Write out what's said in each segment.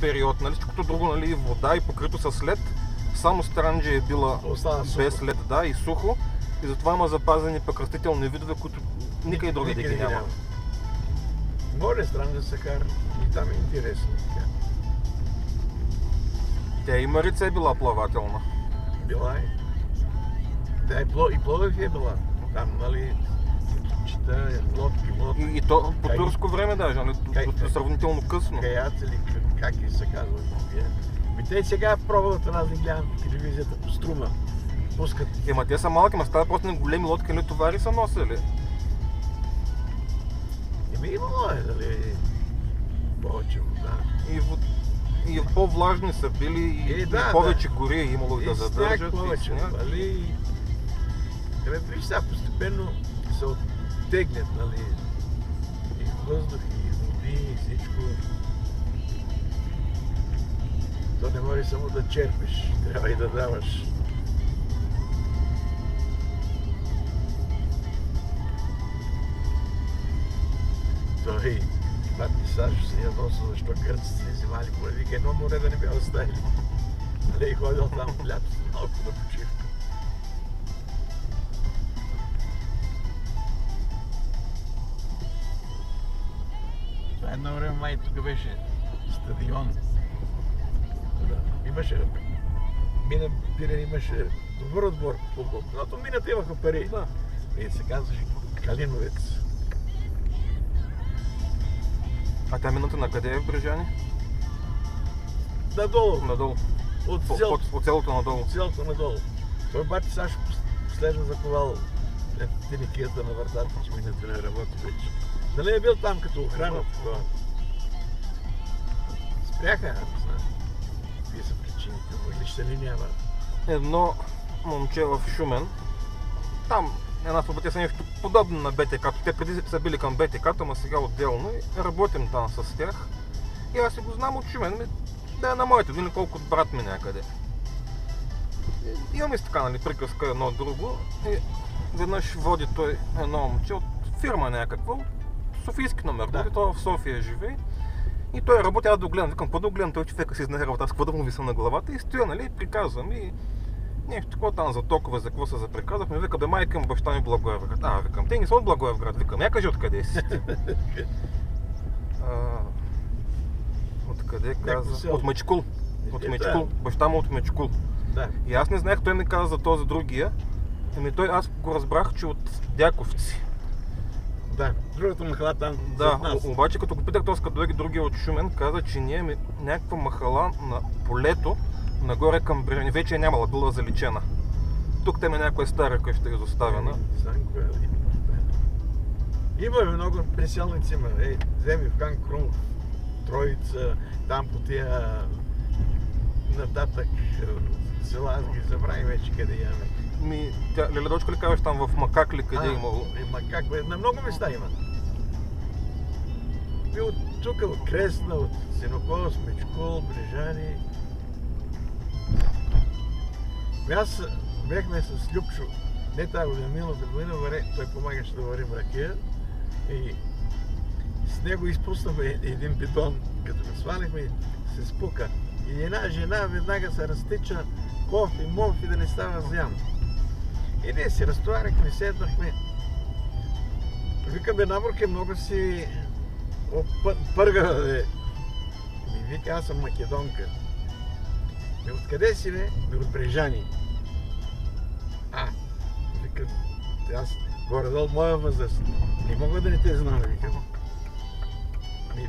период, нали, всичкото друго, нали, вода и покрито с лед, само Странджа е била без лед, да, и сухо, и затова има запазени пък растителни видове, които никъде другаде ги няма. Море Странджа Сахар и там е интересно. Тя и Марица е била плавателна. Била е. Тя и Пловдив е била. Там, нали, чета, лодки. И то по турско време даже, нали, сравнително късно. Каяц или как и се казва. Те сега пробват разни гледам телевизията по Струма. Пускат. Ема те са малки, ма става просто големи лодки, не товари са носили. Имало е, нали, повече вода. И по-влажни са били, и повече гори е имало да задържат. Повече, нали. Виж сега постепенно се оттегнат, нали, и въздух, и води, и всичко. То не може само да черпиш, трябва и да даваш. Той, Мати Сашо се ядоса, защо гърците се взимали по вика, едно море да не бяха оставили. Нали, ходил там лято малко да почивка. Това едно време май тук беше стадион. Имаше, мина Пирен имаше добър отбор по футбол. Но мината имаха пари. Да. И се казваше Калиновец. А тя мината на къде е в Брежани? Надолу. Надолу. От селото надолу. От селото надолу. Той бати Сашо последно заковал теникията на вратата, че мината не работи вече. Дали е бил там като охрана такова? Спряха, не знам. Какви са причините, въглища ли няма? Едно момче в Шумен, там една събота са нещо подобно на БТК. Те преди са били към БТК, ама сега отделно и работим там с тях. И аз си го знам от Шумен, да е на моите години, колко от брат ми някъде. Имаме си така, нали, приказка едно от друго. И веднъж води той едно момче от фирма някаква, софийски номер, да. Той в София живее. И той работи, аз да го гледам, викам, какво да го гледам, той човека си знае работа, аз какво да му виса на главата и стоя, нали, приказвам и нещо такова там за токове, за какво се заприказах, ми вика, бе майка му, баща ми Благоевград. Викам, те не са от Благоевград, викам, я кажи откъде си. Откъде каза? От Мечкул. От Мечкул, баща му от Мечкул. Да. И аз не знаех, той ми каза за този другия, той, аз го разбрах, че от Дяковци. Да, другата махала там да, обаче като го питах този като другия от Шумен, каза, че ние някаква махала на полето, нагоре към Брежани, вече е нямала, била заличена. Тук там е някоя стара къща изоставена. Има много преселници, вземи в Хан Крумов, Троица, там по тия нататък села, аз ги забравим вече къде имаме. Леледочка ли казваш там в Макак ли къде е имало? Макак, на много места има. И от тук, от Кресна, от Синокос, Мечкул, Брежани. Аз бяхме с Любчо, не тази година, миналата година, той помагаше да варим ракия и с него изпуснахме един бидон, като го свалихме, се спука. И една жена веднага се разтича мов и да не става зям. И ние се разтоварихме, седнахме. Викаме, Наборке, много си пърга, бе. Ми вика, аз съм македонка. Откъде си, бе? От Брежани. Викам, аз горе-долу моя възраст. Не мога да не те знам, викам.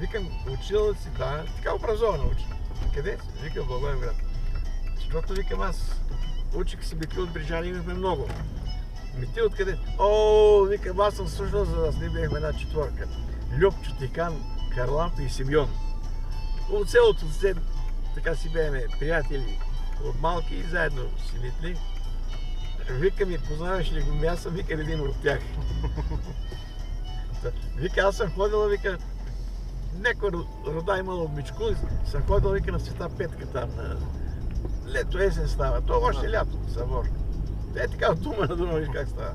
Викам, учила си, да, така образована учи. Къде си? Викам, Благоевград. Защото викам, аз учих си битли от Брежани, имахме много. Ти откъде? Викам, аз съм слушал за нас, ние бяхме една четворка. Любчо, Тикан, Харлампи и Симеон. От селото така си бяхме приятели от малки и заедно си битли. Вика ми, познаваш ли го? Аз съм, вика, един от тях. Вика, аз съм ходила, вика, някой рода имала от Мечкул, съм ходила, вика, на Света Петка там. Лето, есен става, то още лято, Събор. Е така от дума на дума, виж как става.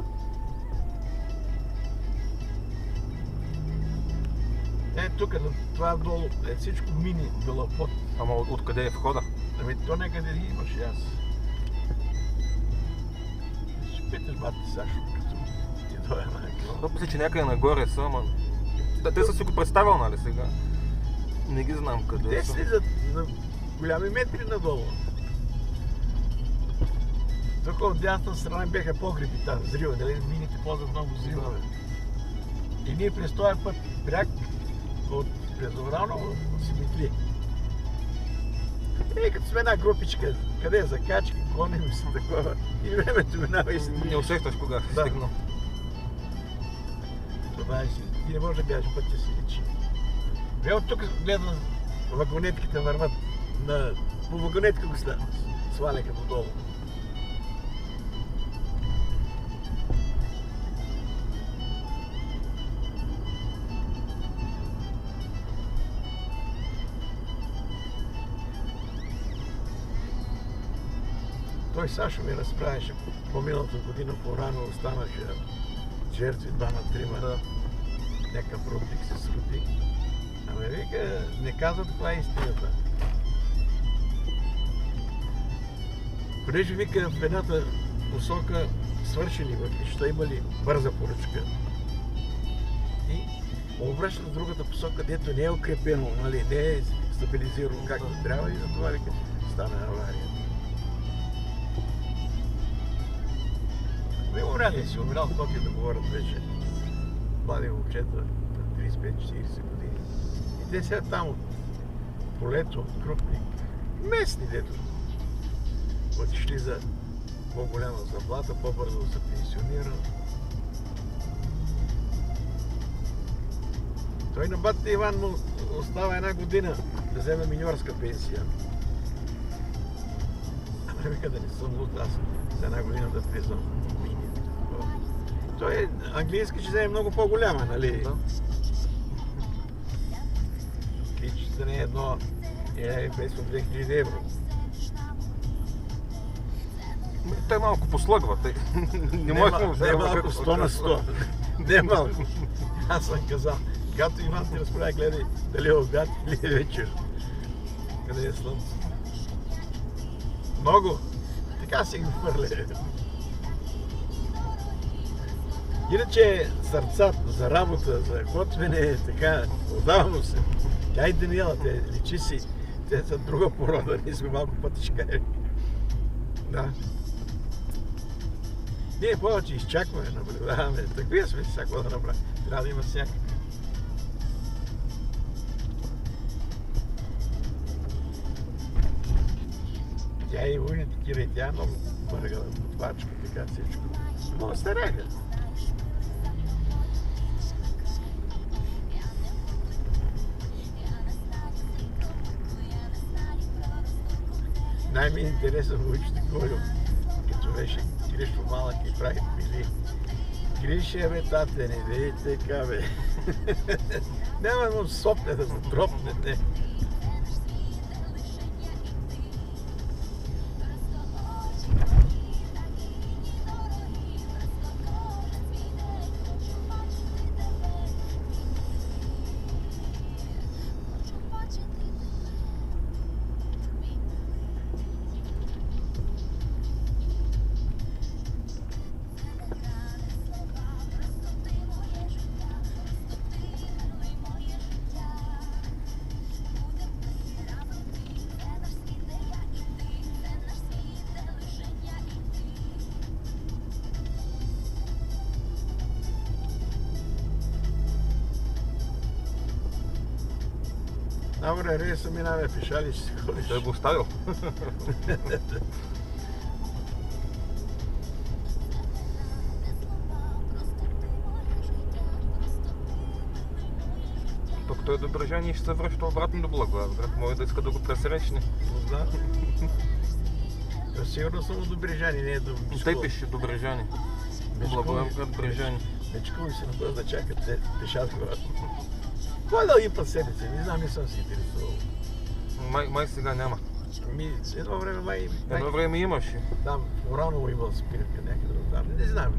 Тук, това долу, всичко мини Белопот. Ама откъде е входа? Ами то някъде имаш и аз. Ще питаш бати Сашо, като ти дойде на Мисля, че някъде нагоре са, ама... Те са си го представил, нали сега? Не ги знам къде Те са. слизат на голями метри надолу. Тук от дясна страна бяха погреби там, зрива, дали мините ползват много зривове. И ние през този път пряк от през Ораново си митли. Като сме една групичка, къде е закачка, гоним се такова и времето минава и се Не усещаш кога си Да. стигнал. Това е си. Ти не можеш да бягаш, пътя си личи. Бе от тук гледам вагонетките върват по вагонетка го сваляха додолу. Той Сашо ми разправяше, по-миналата година по-рано останаха жертви, 2-3. Да. Някакъв рудник се срути. Ама вика, не казва каква е истината. Понеже вика в едната посока свършили въглища, имали бърза поръчка. И обръщат в другата посока, дето не е укрепено, нали, не е стабилизирано както трябва и затова вика, стана авария. Ме умряли си, умрял коти да говорят вече. Млади момчета на 35-40 години. И те сега там от полето, от Крупник, местни дето, отишли за по-голяма заплата, по-бързо да се пенсионира. Той на батата Иван му остава една година да вземе миньорска пенсия. Ама вика да не съм луд, аз за една година да влизам в мини. Той английски ще вземе много по-голяма, нали? Да. Личите не е едно, е 2000 евро. Той малко послъгва. Не може да му Не малко, 100 на 100. Не малко. Аз съм казал, когато Иван ти разправя, гледай дали е обяд или е вечер. Къде е слънце. Много. Така си го хвърля. Иначе сърцата за работа, за готвене, така, отдавам се. Тя и Даниела, те личи си, те са друга порода, ние сме малко пътишкари. Да. Ние повече изчакваме, наблюдаваме, такива сме си всяко да направим. Трябва да има всяка. Тя и уните такива и тя много бъргала, готвачка, така всичко. Много старяга. Най-ми интересно учите Колю, като беше Гришо малък и прави пили. Грише, бе, тате, не дей така, бе. Няма му сопне да се тропне, не. Нагоре рейса минава, пешали ще си ходиш. Той го оставил. Тук той е Добрежани и ще се връща обратно до Благоевград. Може да иска да го пресрещне. Не знам. Сигурно съм от Добрежани, не е до Бичкова. Той пише Добрежани. Благоевград, Брежани. Бичкови се на да чакат, те пешат хората. Кой да ги път седмица? Не знам, не съм се интересувал. Май сега няма. Едно време май... Едно време имаше. Там в Ораново имал спирка някъде там. Не знам.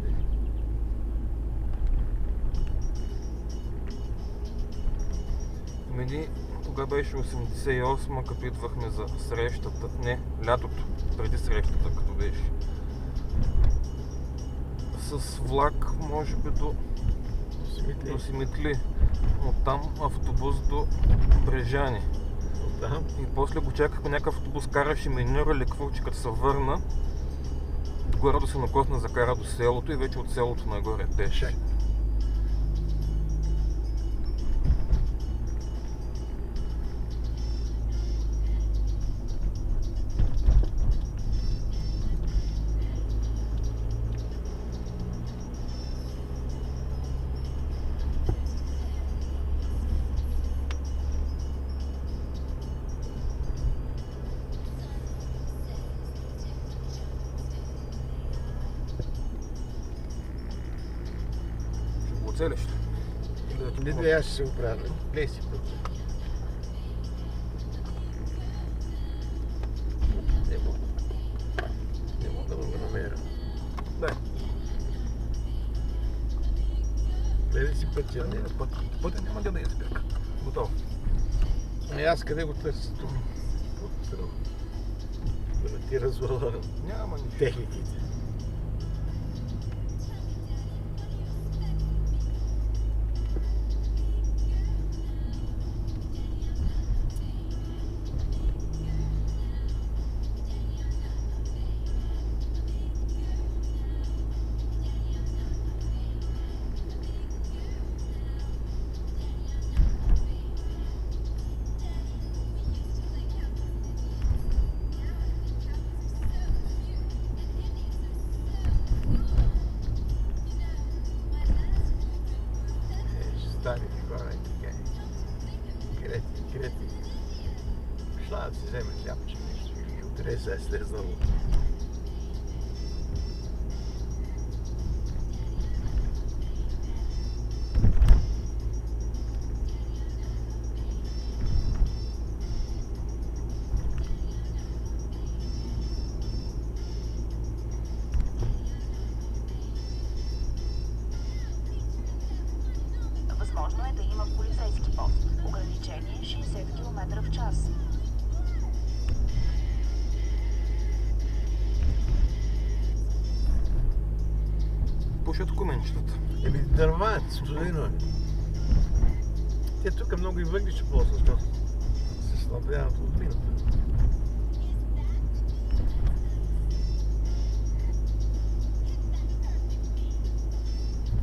Кога беше 88-ма, като идвахме за срещата, не, лятото, преди срещата, като беше. С влак, може би до Симитли. Оттам автобус до Брежани. Оттам? И после го чакахме, някакъв автобус караше миньора или какво, че като се върна, горе да се накосна, закара до селото и вече от селото нагоре пеше. Оцелиш ли? Не, аз ще се оправя. Леси път. Не мога да го намеря. Да. Гледай си пътя. Не, пътя няма да избирка. Готово. Ами аз къде го търся тук? Да не ти развала Няма нищо. техниките. Стари хора и така. Крети. Шла да си вземе хлябче нещо или утре се е слезнало. Възможно е да има полицейски пост. Ограничение 60 км в час. Пушат коменчетата. Еми дърва, студено е. Те тук много и въглища ползват, защото се слабяват от мината.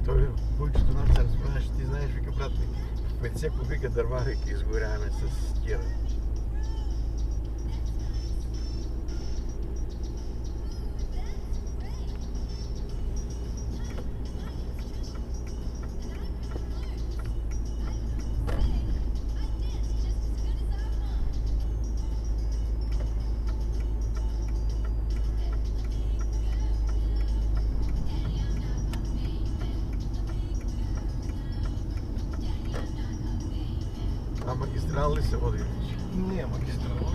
Той бойчето нам се разправяше, ти знаеш, вика брат ми, в Петце вика дърва, вика изгоряваме с кира. А магистрал ли се води? Не е магистрала.